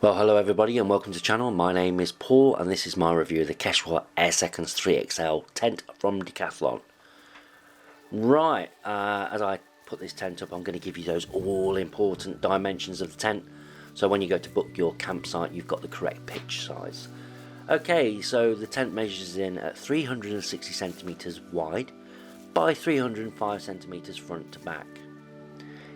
Well, hello everybody and welcome to the channel. My name is Paul and this is my review of the Quechua Air Seconds 3XL tent from Decathlon. Right, as I put this tent up, I'm going to give you those all important dimensions of the tent, so when you go to book your campsite you've got the correct pitch size. Okay, so the tent measures in at 360 centimeters wide by 305 centimeters front to back.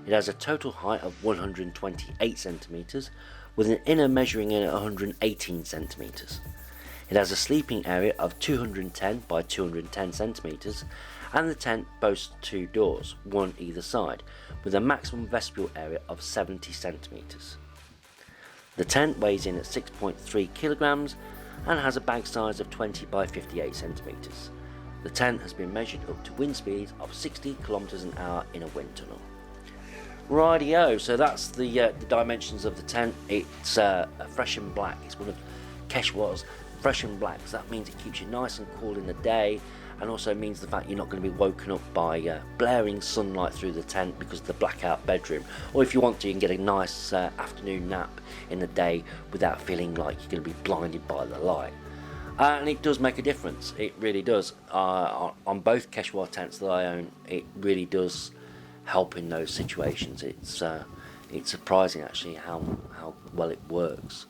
It has a total height of 128 centimeters with an inner measuring in at 118 centimeters. It has a sleeping area of 210 by 210 centimeters, and the tent boasts two doors, one either side, with a maximum vestibule area of 70 centimeters. The tent weighs in at 6.3 kilograms and has a bag size of 20 by 58 centimeters. The tent has been measured up to wind speeds of 60 kilometers an hour in a wind tunnel. Rightio, so that's the dimensions of the tent. It's a fresh and black. It's one of Quechua's fresh and blacks. That means it keeps you nice and cool in the day, and also means the fact you're not going to be woken up by blaring sunlight through the tent because of the blackout bedroom. Or if you want to, you can get a nice afternoon nap in the day without feeling like you're going to be blinded by the light. And it does make a difference. It really does. On both Quechua tents that I own, it really does help in those situations. It's surprising actually how well it works.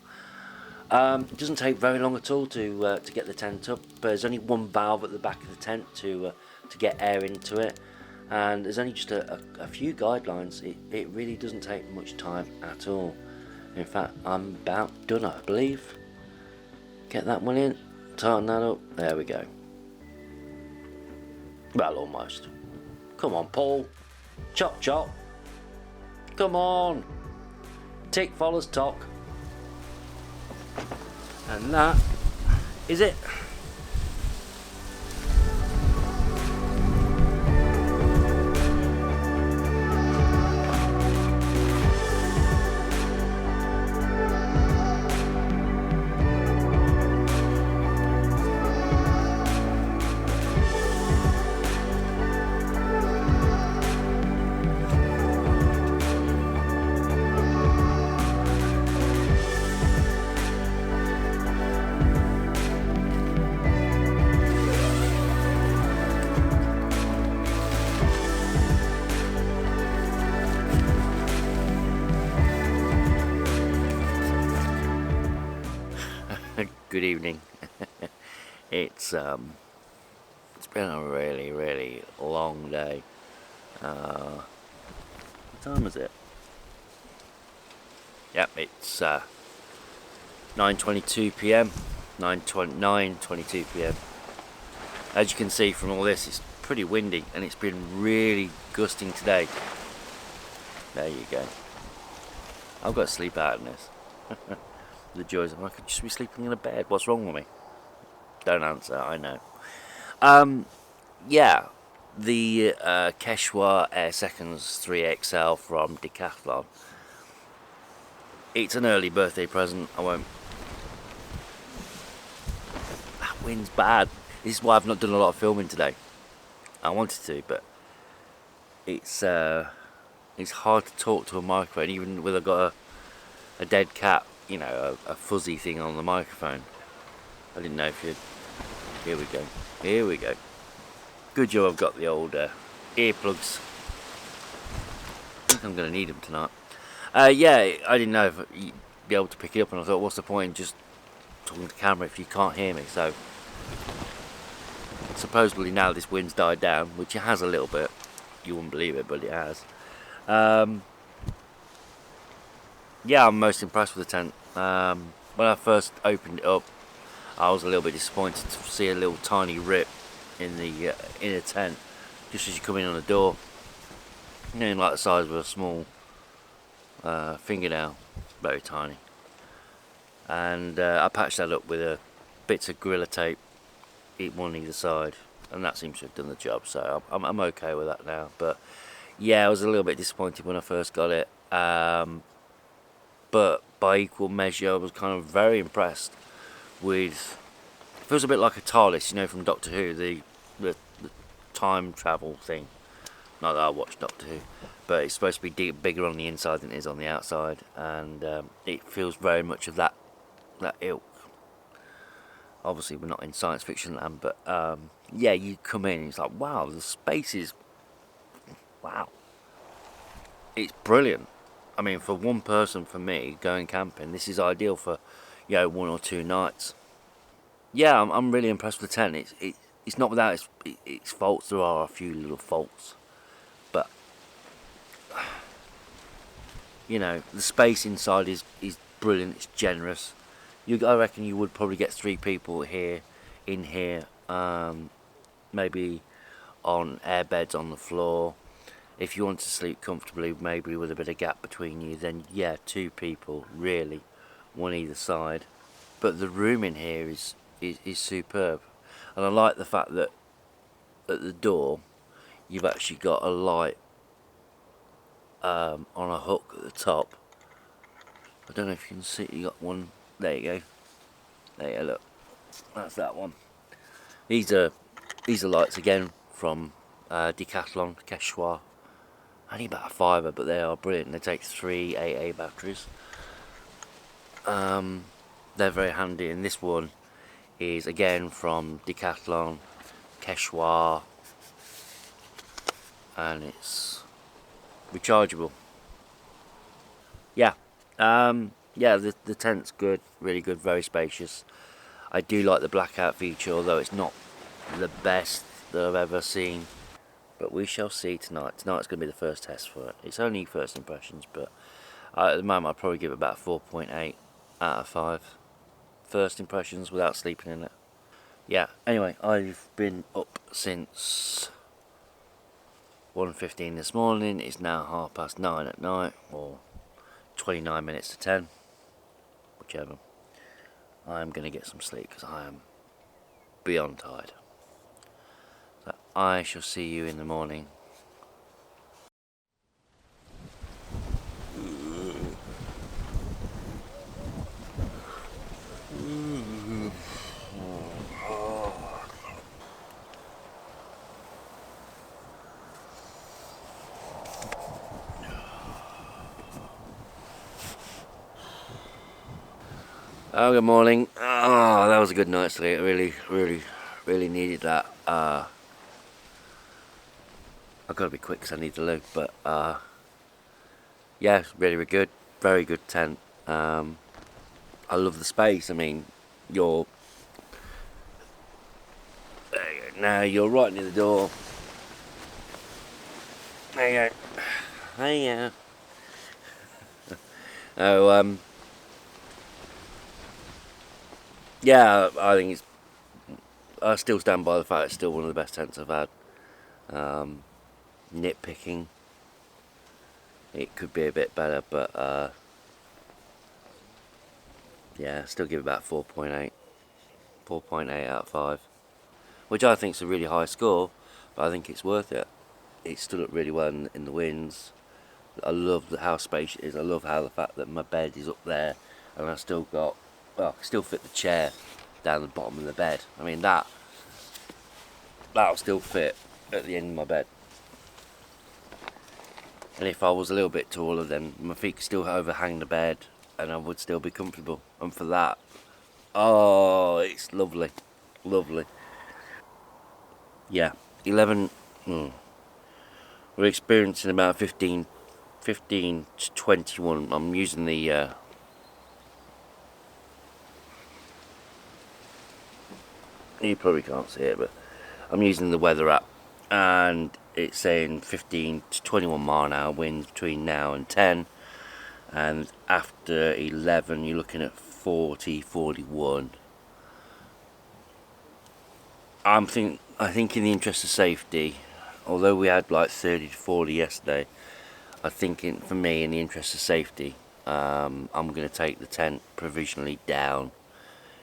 It doesn't take very long at all to get the tent up. There's only one valve at the back of the tent to get air into it, and there's only just a few guidelines. It really doesn't take much time at all. In fact, I'm about done, I believe. Get that one in, tighten that up, there we go. Well, almost. Come on, Paul. Chop chop. Come on. Tick follows talk. And that is it. Good evening. It's been a really long day. What time is it? Yep, it's 9:22 p.m. 9:22 p.m. As you can see from all this, it's pretty windy and it's been really gusting today. There you go. I've got to sleep out in this. The joys of I could just be sleeping in a bed. What's wrong with me? Don't answer, I know. Yeah, the Quechua Air Seconds 3XL from Decathlon. It's an early birthday present. I won't. That wind's bad. This is why I've not done a lot of filming today. I wanted to, but it's hard to talk to a microphone, even with I've got a dead cat. You know, a fuzzy thing on the microphone. I didn't know if you'd... Here we go. Good job I've got the old earplugs. I think I'm going to need them tonight. Yeah, I didn't know if you'd be able to pick it up, and I thought, what's the point in just talking to the camera if you can't hear me? So, supposedly now this wind's died down, which it has a little bit. You wouldn't believe it, but it has. Yeah, I'm most impressed with the tent. When I first opened it up, I was a little bit disappointed to see a little tiny rip in the inner tent, just as you come in on the door. You know, like the size of a small fingernail, very tiny. And I patched that up with bits of Gorilla Tape, one either side, and that seems to have done the job. So I'm okay with that now. But yeah, I was a little bit disappointed when I first got it. But by equal measure, I was kind of very impressed with. It feels a bit like a TARDIS, you know, from Doctor Who, the time travel thing. Not that I watch Doctor Who, but it's supposed to be bigger on the inside than it is on the outside, and it feels very much of that ilk. Obviously, we're not in science fiction land, but yeah, you come in and it's like, wow, the space is, wow, it's brilliant. I mean, for one person, for me, going camping, this is ideal for, 1 or 2 nights. Yeah, I'm really impressed with the tent. It's not without its faults. There are a few little faults, but the space inside is brilliant. It's generous. I reckon you would probably get 3 people in here, maybe on air beds on the floor. If you want to sleep comfortably, maybe with a bit of gap between you, then yeah, 2 people really, one either side. But the room in here is superb, and I like the fact that at the door you've actually got a light on a hook at the top. I don't know if you can see, you got one. There you go. There you go. Look, that's that one. These are lights again from Decathlon, Quechua. Only about a fiver, but they are brilliant. They take 3 AA batteries. They're very handy, and this one is again from Decathlon, Quechua, and it's rechargeable. Yeah, yeah. The tent's good, really good, very spacious. I do like the blackout feature, although it's not the best that I've ever seen. But we shall see tonight. Tonight's going to be the first test for it. It's only first impressions, but at the moment I'd probably give it about 4.8 out of 5. First impressions without sleeping in it. Yeah, anyway, I've been up since 1:15 this morning. It's now 9:30 at night, or 29 minutes to 10, whichever. I'm going to get some sleep because I am beyond tired. So I shall see you in the morning. Oh, good morning. Oh, that was a good night's sleep. I really needed that. I've got to be quick because I need to loo, but yeah, really good. Very good tent. I love the space. I mean, you're now you're right near the door. There you go. Hey, oh, yeah, I think I still stand by the fact it's still one of the best tents I've had. Nitpicking, it could be a bit better, but yeah, still give it about 4.8 out of 5, which I think is a really high score, but I think it's worth it. It stood up really well in the winds. I love how spacious it is. I love how the fact that my bed is up there, and I still got, well, I can still fit the chair down the bottom of the bed. I mean, that'll still fit at the end of my bed. And if I was a little bit taller, then my feet could still overhang the bed, and I would still be comfortable. And for that, oh, it's lovely, lovely. Yeah, 11. We're experiencing about 15 to 21. I'm using the you probably can't see it, but I'm using the weather app, and it's saying 15 to 21 mile an hour winds between now and 10, and after 11 you're looking at 40, 41. I think in the interest of safety, although we had like 30 to 40 yesterday, I think for me, in the interest of safety, I'm going to take the tent provisionally down.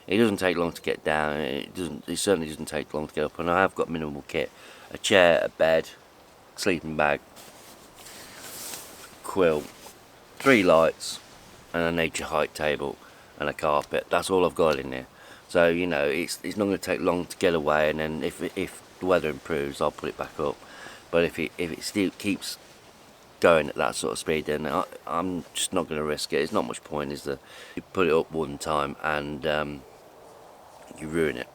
It doesn't take long to get down. It certainly doesn't take long to get up. And I have got minimal kit: a chair, a bed, sleeping bag, quilt, 3 lights, and a nature hike table, and a carpet. That's all I've got in there. So it's not going to take long to get away. And then if the weather improves, I'll put it back up. But if it still keeps going at that sort of speed, then I'm just not going to risk it. It's not much point, is there? You put it up one time and you ruin it.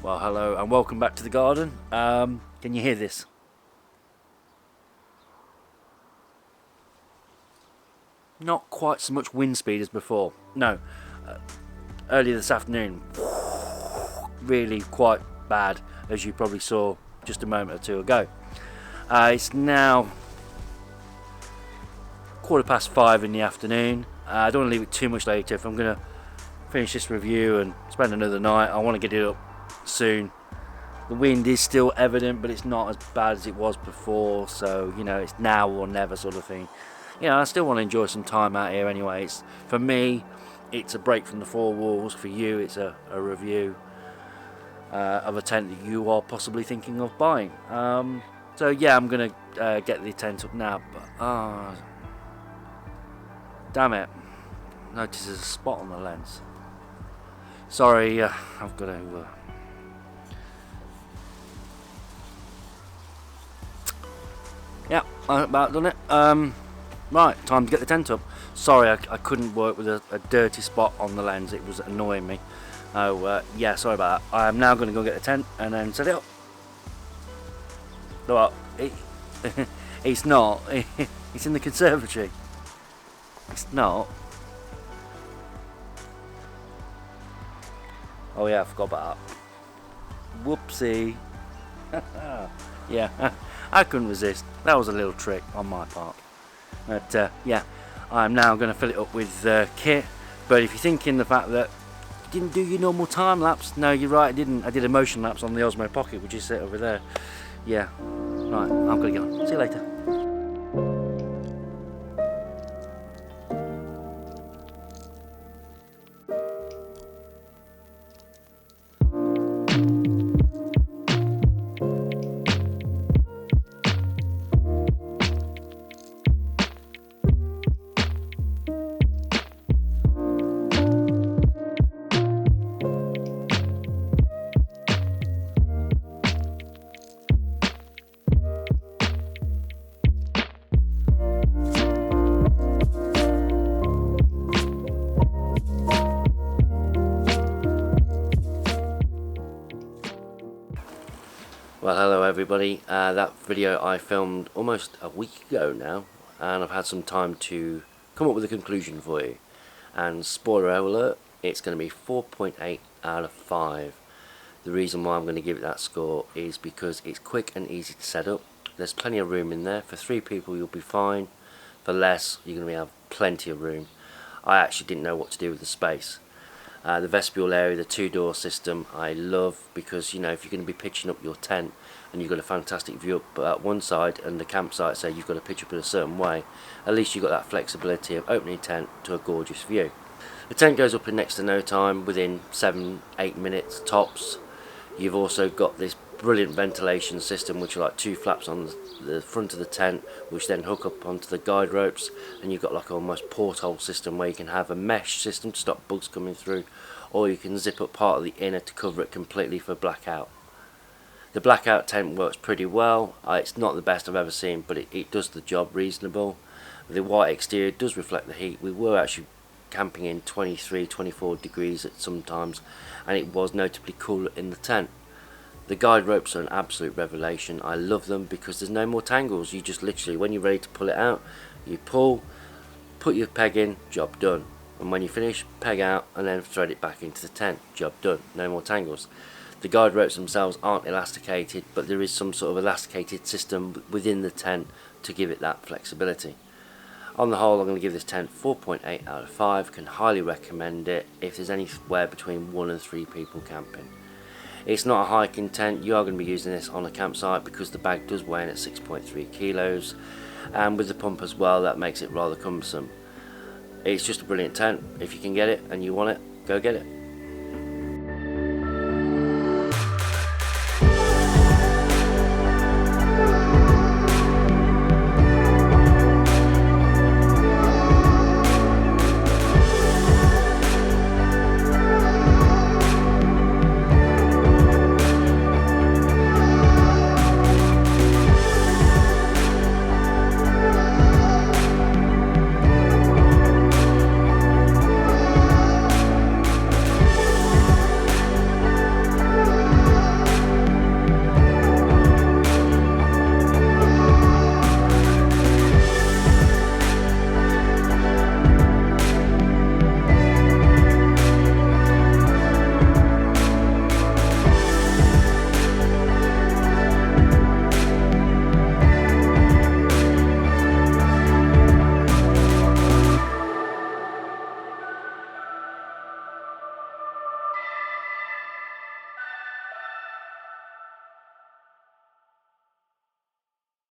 Well, hello and welcome back to the garden. Can you hear this? Not quite so much wind speed as before. No, earlier this afternoon, really quite bad, as you probably saw just a moment or two ago. It's now 5:15 in the afternoon. I don't want to leave it too much later. If I'm going to finish this review and spend another night, I want to get it up soon. The wind is still evident, but it's not as bad as it was before, so you know, it's now or never sort of thing. You know, I still want to enjoy some time out here anyway. For me, it's a break from the four walls. For you, it's a review of a tent that you are possibly thinking of buying. So yeah, I'm gonna get the tent up now, but damn it, notice there's a spot on the lens. Sorry, I've got to yeah, I've about done it. Right, time to get the tent up. Sorry, I couldn't work with a dirty spot on the lens. It was annoying me. Oh, yeah, sorry about that. I am now going to go get the tent and then set it up. Well, it's not. It's in the conservatory. It's not. Oh yeah, I forgot about that. Whoopsie. Yeah, I couldn't resist. That was a little trick on my part. But yeah, I'm now going to fill it up with kit. But if you're thinking the fact that you didn't do your normal time lapse, no, you're right, I didn't. I did a motion lapse on the Osmo Pocket, which is set over there. Yeah, right, I'm going to get on. See you later. Well, hello everybody. That video I filmed almost a week ago now, and I've had some time to come up with a conclusion for you. And spoiler alert, it's going to be 4.8 out of 5. The reason why I'm going to give it that score is because it's quick and easy to set up. There's plenty of room in there. For 3 people you'll be fine. For less, you're going to have plenty of room. I actually didn't know what to do with the space. The vestibule area, the 2-door system, I love, because you know, if you're going to be pitching up your tent and you've got a fantastic view up at one side and the campsite say you've got to pitch up in a certain way, at least you've got that flexibility of opening your tent to a gorgeous view. The tent goes up in next to no time, within 7-8 minutes tops. You've also got this brilliant ventilation system, which are like 2 flaps on the front of the tent, which then hook up onto the guide ropes, and you've got like almost porthole system where you can have a mesh system to stop bugs coming through, or you can zip up part of the inner to cover it completely for blackout. The blackout tent works pretty well. It's not the best I've ever seen, but it does the job reasonable. The white exterior does reflect the heat. We were actually camping in 23-24 degrees at some times, and it was notably cooler in the tent. The guide ropes are an absolute revelation. I love them because there's no more tangles. You just literally, when you're ready to pull it out, you pull, Put your peg in, job done. And when you finish, peg out and then thread it back into the tent, job done. No more tangles. The guide ropes themselves aren't elasticated, but there is some sort of elasticated system within the tent to give it that flexibility. On the whole, I'm going to give this tent 4.8 out of 5. Can highly recommend it if there's anywhere between 1 and 3 people camping. It's not a hiking tent. You are going to be using this on a campsite because the bag does weigh in at 6.3 kilos, and with the pump as well, that makes it rather cumbersome. It's just a brilliant tent. If you can get it and you want it, go get it.